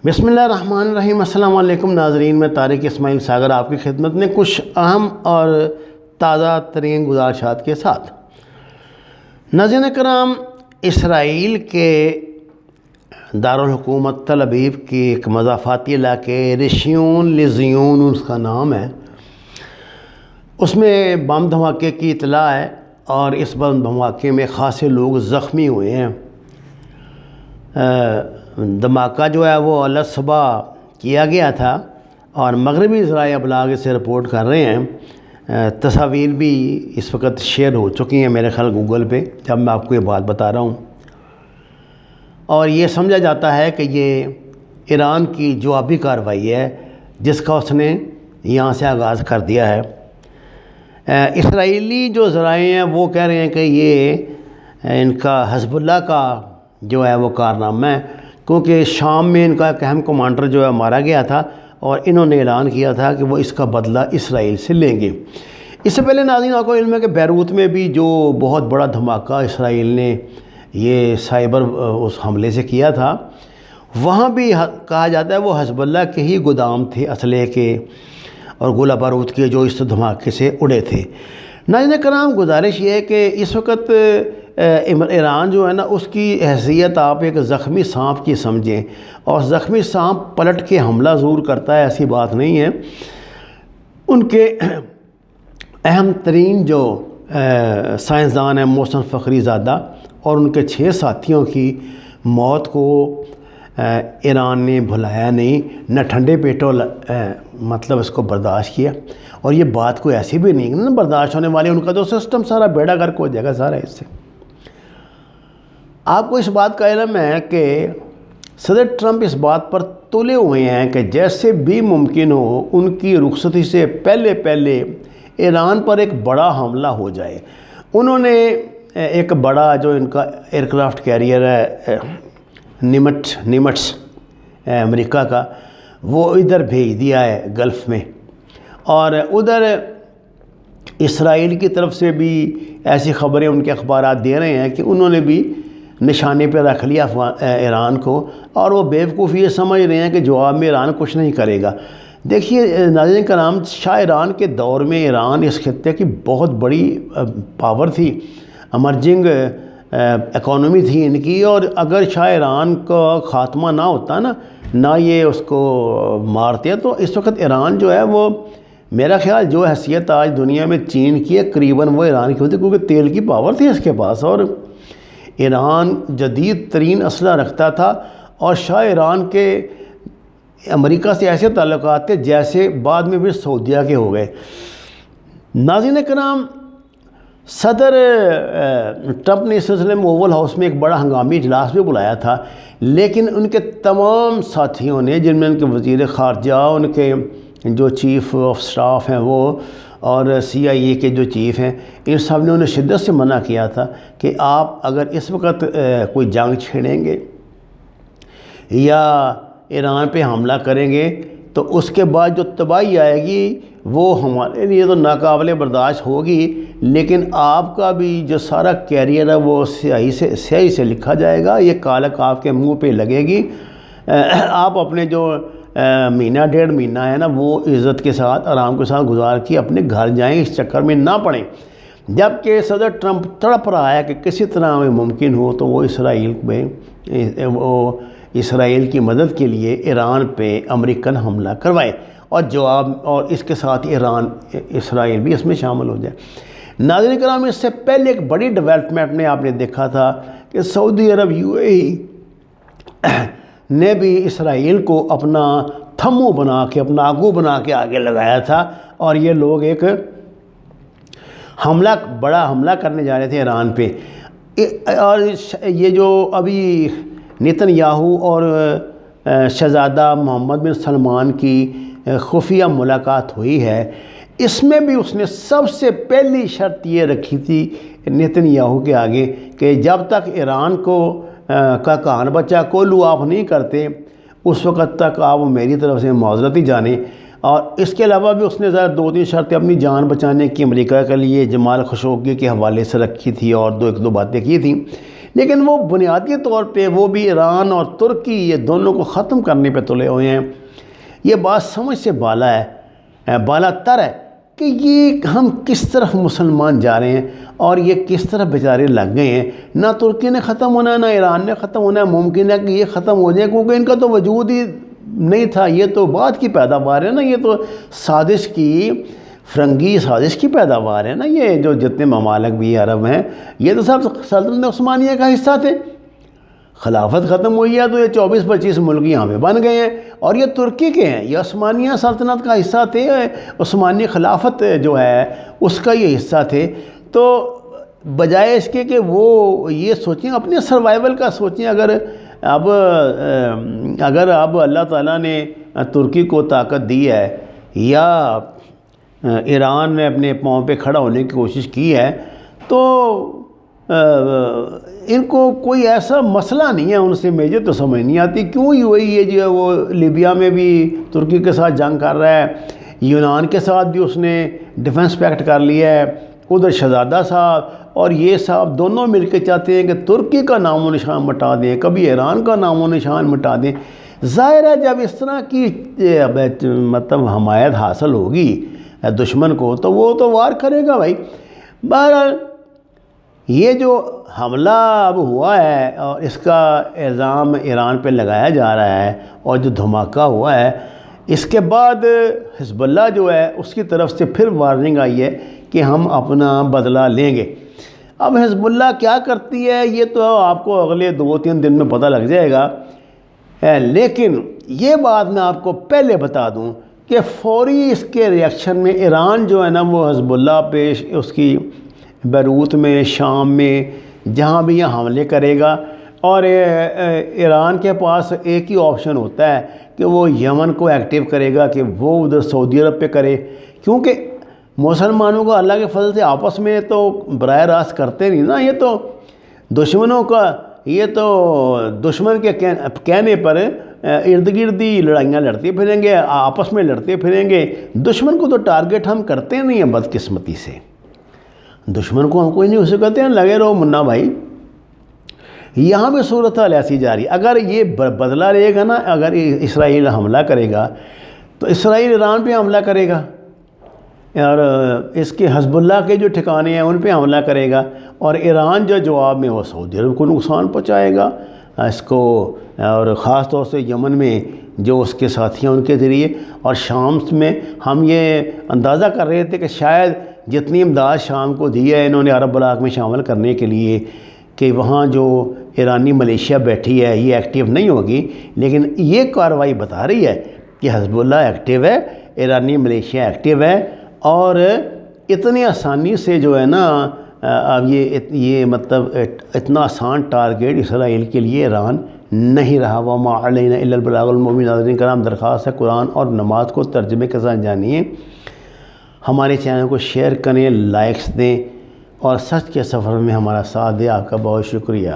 بسم اللہ الرحمن الرحیم۔ السلام علیکم ناظرین، میں طارق اسماعیل ساگر آپ کی خدمت میں کچھ اہم اور تازہ ترین گزارشات کے ساتھ۔ ناظرین کرام، اسرائیل کے دارالحکومت تل ابیب کی ایک مضافاتی علاقے ریشیون لیزیون اس کا نام ہے، اس میں بم دھماکے کی اطلاع ہے اور اس بم دھماکے میں خاصے لوگ زخمی ہوئے ہیں۔ دھماکہ جو ہے وہ صبح کیا گیا تھا اور مغربی ذرائع ابلاغ سے رپورٹ کر رہے ہیں۔ تصاویر بھی اس وقت شیئر ہو چکی ہیں میرے خیال گوگل پہ جب میں آپ کو یہ بات بتا رہا ہوں، اور یہ سمجھا جاتا ہے کہ یہ ایران کی جوابی کارروائی ہے جس کا اس نے یہاں سے آغاز کر دیا ہے۔ اسرائیلی جو ذرائع ہیں وہ کہہ رہے ہیں کہ یہ ان کا حزب اللہ کا جو ہے وہ کارنامہ ہے، کیونکہ شام میں ان کا ایک اہم کمانڈر جو ہے مارا گیا تھا اور انہوں نے اعلان کیا تھا کہ وہ اس کا بدلہ اسرائیل سے لیں گے۔ اس سے پہلے ناظرین آپ کو علم ہے کہ بیروت میں بھی جو بہت بڑا دھماکہ اسرائیل نے یہ سائبر اس حملے سے کیا تھا، وہاں بھی کہا جاتا ہے وہ حزب اللہ کے ہی گودام تھے اسلحے کے اور گولہ بارود کے جو اس دھماکے سے اڑے تھے۔ ناظرین کرام، گزارش یہ ہے کہ اس وقت ایران جو ہے نا، اس کی حیثیت آپ ایک زخمی سانپ کی سمجھیں، اور زخمی سانپ پلٹ کے حملہ ضرور کرتا ہے، ایسی بات نہیں ہے۔ ان کے اہم ترین جو سائنسدان ہیں محسن فخری زادہ اور ان کے 6 ساتھیوں کی موت کو ایران نے بھلایا نہیں، نہ ٹھنڈے پیٹوں مطلب اس کو برداشت کیا، اور یہ بات کوئی ایسی بھی نہیں نا برداشت ہونے والی، ان کا تو سسٹم سارا بیڑا گرک ہو جائے گا سارا اس سے۔ آپ کو اس بات کا علم ہے کہ صدر ٹرمپ اس بات پر تلے ہوئے ہیں کہ جیسے بھی ممکن ہو ان کی رخصتی سے پہلے ایران پر ایک بڑا حملہ ہو جائے۔ انہوں نے ایک بڑا جو ان کا ایئرکرافٹ کیریئر ہے نیمٹس امریکہ کا، وہ ادھر بھیج دیا ہے گلف میں، اور ادھر اسرائیل کی طرف سے بھی ایسی خبریں ان کے اخبارات دے رہے ہیں کہ انہوں نے بھی نشانے پہ رکھ لیا ایران کو، اور وہ بیوقوف یہ سمجھ رہے ہیں کہ جواب میں ایران کچھ نہیں کرے گا۔ دیکھیے ناظرین کرام، شاہ ایران کے دور میں ایران اس خطے کی بہت بڑی پاور تھی، امرجنگ اکانومی تھی ان کی، اور اگر شاہ ایران کا خاتمہ نہ ہوتا نہ یہ اس کو مارتے، تو اس وقت ایران جو ہے وہ میرا خیال جو حیثیت آج دنیا میں چین کی ہے قریباً وہ ایران کی ہوتی، کیونکہ تیل کی پاور تھی اس کے پاس، اور ایران جدید ترین اسلحہ رکھتا تھا، اور شاہ ایران کے امریکہ سے ایسے تعلقات تھے جیسے بعد میں بھی سعودیہ کے ہو گئے۔ ناظرین کرام، صدر ٹرمپ نے اس سلسلے میں اوول ہاؤس میں ایک بڑا ہنگامی اجلاس بھی بلایا تھا، لیکن ان کے تمام ساتھیوں نے، جن میں ان کے وزیر خارجہ، ان کے جو چیف آف سٹاف ہیں وہ، اور CIA کے جو چیف ہیں، ان سب نے انہیں شدت سے منع کیا تھا کہ آپ اگر اس وقت کوئی جنگ چھیڑیں گے یا ایران پہ حملہ کریں گے تو اس کے بعد جو تباہی آئے گی وہ ہمارے لیے تو ناقابل برداشت ہوگی، لیکن آپ کا بھی جو سارا کیریئر ہے وہ سیاہی سے لکھا جائے گا، یہ کالک آپ کے منہ پہ لگے گی۔ آپ اپنے جو مہینہ 1.5 مہینہ ہے نا وہ عزت کے ساتھ آرام کے ساتھ گزار کے اپنے گھر جائیں، اس چکر میں نہ پڑیں۔ جبکہ صدر ٹرمپ تڑپ رہا ہے کہ کسی طرح میں ممکن ہو تو وہ اسرائیل کی مدد کے لیے ایران پہ امریکن حملہ کروائے، اور اس کے ساتھ اسرائیل بھی اس میں شامل ہو جائے۔ ناظرین کرام، اس سے پہلے ایک بڑی ڈیولپمنٹ میں آپ نے دیکھا تھا کہ سعودی عرب UAE نے بھی اسرائیل کو اپنا تھمو بنا کے، اپنا آگو بنا کے آگے لگایا تھا، اور یہ لوگ ایک بڑا حملہ کرنے جا رہے تھے ایران پہ۔ اور یہ جو ابھی نیتن یاہو اور شہزادہ محمد بن سلمان کی خفیہ ملاقات ہوئی ہے، اس میں بھی اس نے سب سے پہلی شرط یہ رکھی تھی نیتن یاہو کے آگے کہ جب تک ایران کا کہان بچہ کولو آپ نہیں کرتے اس وقت تک آپ میری طرف سے معذرت ہی جانیں۔ اور اس کے علاوہ بھی اس نے ذرا 2-3 شرطیں اپنی جان بچانے کی امریکہ کے لیے جمال خشوگی کے حوالے سے رکھی تھی، اور ایک دو باتیں کی تھیں۔ لیکن وہ بنیادی طور پہ وہ بھی ایران اور ترکی یہ دونوں کو ختم کرنے پہ تلے ہوئے ہیں۔ یہ بات سمجھ سے بالا تر ہے کہ یہ ہم کس طرف مسلمان جا رہے ہیں اور یہ کس طرح بیچارے لگ گئے ہیں۔ نہ ترکی نے ختم ہونا ہے، نہ ایران نے ختم ہونا ہے، ممکن ہے کہ یہ ختم ہو جائے کیونکہ ان کا تو وجود ہی نہیں تھا، یہ تو بعد کی پیداوار ہے نا، یہ تو فرنگی سازش کی پیداوار ہے نا، یہ جو جتنے ممالک بھی عرب ہیں یہ تو سب سلطنت عثمانیہ کا حصہ تھے۔ خلافت ختم ہوئی ہے تو یہ 24-25 ملک یہاں پہ بن گئے ہیں اور یہ ترکی کے ہیں، یہ عثمانیہ سلطنت کا حصہ تھے، عثمانی خلافت جو ہے اس کا یہ حصہ تھے۔ تو بجائے اس کے کہ وہ یہ سوچیں، اپنے سروائیول کا سوچیں، اگر اب اللہ تعالیٰ نے ترکی کو طاقت دی ہے یا ایران نے اپنے پاؤں پہ کھڑا ہونے کی کوشش کی ہے تو ان کو کوئی ایسا مسئلہ نہیں ہے ان سے، مجھے تو سمجھ نہیں آتی کیوں یہ جو ہے وہ لیبیا میں بھی ترکی کے ساتھ جنگ کر رہا ہے، یونان کے ساتھ بھی اس نے ڈیفنس پیکٹ کر لیا ہے، ادھر شہزادہ صاحب اور یہ صاحب دونوں مل کے چاہتے ہیں کہ ترکی کا نام و نشان مٹا دیں، کبھی ایران کا نام و نشان مٹا دیں۔ ظاہر ہے جب اس طرح کی مطلب حمایت حاصل ہوگی دشمن کو تو وہ تو وار کرے گا بھائی۔ بہرحال یہ جو حملہ اب ہوا ہے اور اس کا الزام ایران پہ لگایا جا رہا ہے اور جو دھماکہ ہوا ہے، اس کے بعد حزب اللہ جو ہے اس کی طرف سے پھر وارننگ آئی ہے کہ ہم اپنا بدلہ لیں گے۔ اب حزب اللہ کیا کرتی ہے یہ تو آپ کو اگلے 2-3 دن میں پتہ لگ جائے گا، لیکن یہ بات میں آپ کو پہلے بتا دوں کہ فوری اس کے ریاکشن میں ایران جو ہے نا وہ حزب اللہ پہ اس کی بیروت میں، شام میں، جہاں بھی یہ حملے کرے گا، اور ایران کے پاس ایک ہی آپشن ہوتا ہے کہ وہ یمن کو ایکٹیو کرے گا کہ وہ ادھر سعودی عرب پہ کرے، کیونکہ مسلمانوں کو اللہ کے فضل سے آپس میں تو براہ راست کرتے نہیں نا، یہ تو دشمنوں کا، یہ تو دشمن کے کہنے پر ارد گرد ہی لڑائیاں لڑتے پھریں گے، آپس میں لڑتے پھریں گے۔ دشمن کو تو ٹارگٹ ہم کرتے نہیں ہیں بدقسمتی سے، دشمن کو ہم کوئی نہیں اسے کہتے ہیں لگے رہو منا بھائی۔ یہاں بھی صورتحال ایسی جاری، اگر یہ بدلہ لے گا نا، اگر اسرائیل حملہ کرے گا تو اسرائیل ایران پہ حملہ کرے گا اور اس کے حزب اللہ کے جو ٹھکانے ہیں ان پہ حملہ کرے گا، اور ایران جو جواب میں وہ سعودی عرب کو نقصان پہنچائے گا اس کو، اور خاص طور سے یمن میں جو اس کے ساتھی ہیں ان کے ذریعے، اور شام میں ہم یہ اندازہ کر رہے تھے کہ شاید جتنی امداد شام کو دی ہے انہوں نے عرب بلاک میں شامل کرنے کے لیے کہ وہاں جو ایرانی ملیشیا بیٹھی ہے یہ ایکٹیو نہیں ہوگی، لیکن یہ کارروائی بتا رہی ہے کہ حزب اللہ ایکٹیو ہے، ایرانی ملیشیا ایکٹیو ہے، اور اتنی آسانی سے جو ہے نا اب یہ مطلب اتنا آسان ٹارگیٹ اسرائیل کے لیے ایران نہیں رہا۔ وما علینا الا البلاغ المبین۔ ناظرین کرام، درخواست ہے قرآن اور نماز کو ترجمے کے ساتھ جانیے، ہمارے چینل کو شیئر کریں، لائکس دیں اور سچ کے سفر میں ہمارا ساتھ دیں۔ آپ کا بہت شکریہ۔